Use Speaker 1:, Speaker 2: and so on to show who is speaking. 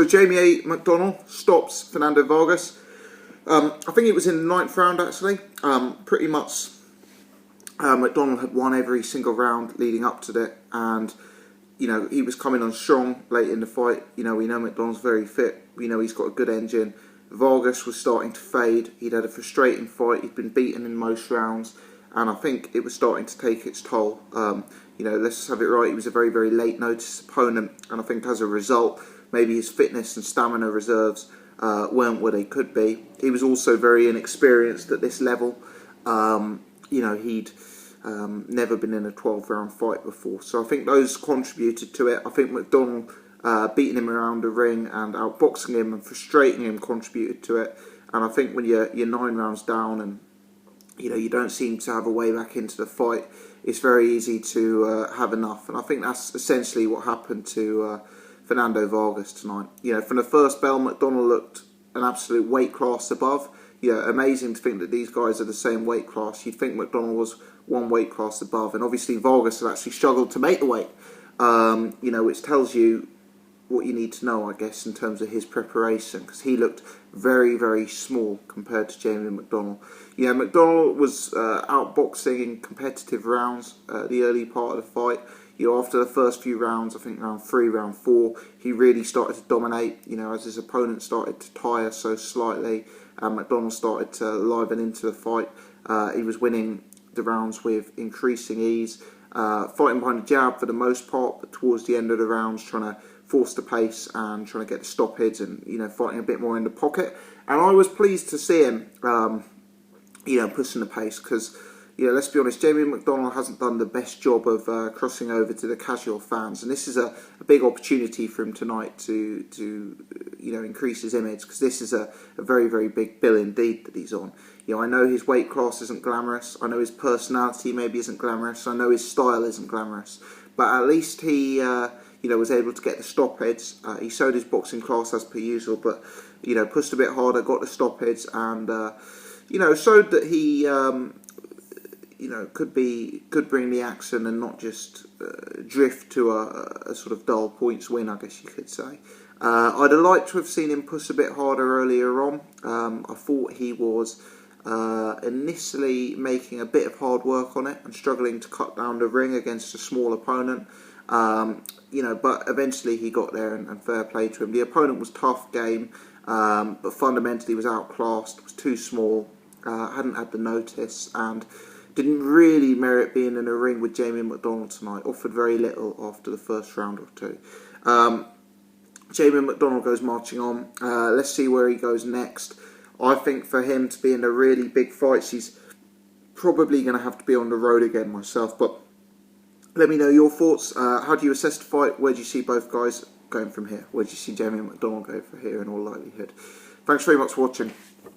Speaker 1: So Jamie McDonnell stops Fernando Vargas. I think it was in the 9th round actually. Pretty much McDonnell had won every single round leading up to it, and he was coming on strong late in the fight. We know McDonnell's very fit. We know he's got a good engine. Vargas was starting to fade. He'd had a frustrating fight. He'd been beaten in most rounds, and I think it was starting to take its toll. Let's just have it right. He was a very, very late notice opponent, and I think as a result, maybe his fitness and stamina reserves weren't where they could be. He was also very inexperienced at this level. He'd never been in a 12-round fight before, so I think those contributed to it. I think McDonnell beating him around the ring and outboxing him and frustrating him contributed to it. And I think when you're 9 rounds down and you don't seem to have a way back into the fight, it's very easy to have enough. And I think that's essentially what happened to Fernando Vargas tonight. From the first bell, McDonnell looked an absolute weight class above. Amazing to think that these guys are the same weight class. You'd think McDonnell was one weight class above, and obviously Vargas had actually struggled to make the weight. Which tells you what you need to know, I guess, in terms of his preparation, because he looked very, very small compared to Jamie McDonnell. McDonnell was outboxing in competitive rounds the early part of the fight. After the first few rounds, I think round 3, round 4, he really started to dominate. As his opponent started to tire so slightly, and McDonnell started to liven into the fight. He was winning the rounds with increasing ease, fighting behind the jab for the most part, but towards the end of the rounds, trying to force the pace and trying to get the stoppage and fighting a bit more in the pocket. And I was pleased to see him pushing the pace, because let's be honest, Jamie McDonnell hasn't done the best job of crossing over to the casual fans, and this is a big opportunity for him tonight to increase his image, because this is a very, very big bill indeed that he's on. I know his weight class isn't glamorous. I know his personality maybe isn't glamorous. I know his style isn't glamorous, but at least he was able to get the stoppage. He showed his boxing class as per usual, but pushed a bit harder, got the stoppage, and showed that he could bring the action and not just drift to a sort of dull points win, I guess you could say. I'd have liked to have seen him push a bit harder earlier on. I thought he was initially making a bit of hard work on it and struggling to cut down the ring against a small opponent. But eventually he got there, and fair play to him. The opponent was tough game, but fundamentally was outclassed, was too small, hadn't had the notice, and didn't really merit being in a ring with Jamie McDonnell tonight. Offered very little after the first round or two. Jamie McDonnell goes marching on. Let's see where he goes next. I think for him to be in a really big fight, he's probably going to have to be on the road again myself. But let me know your thoughts. How do you assess the fight? Where do you see both guys going from here? Where do you see Jamie McDonnell go from here in all likelihood? Thanks very much for watching.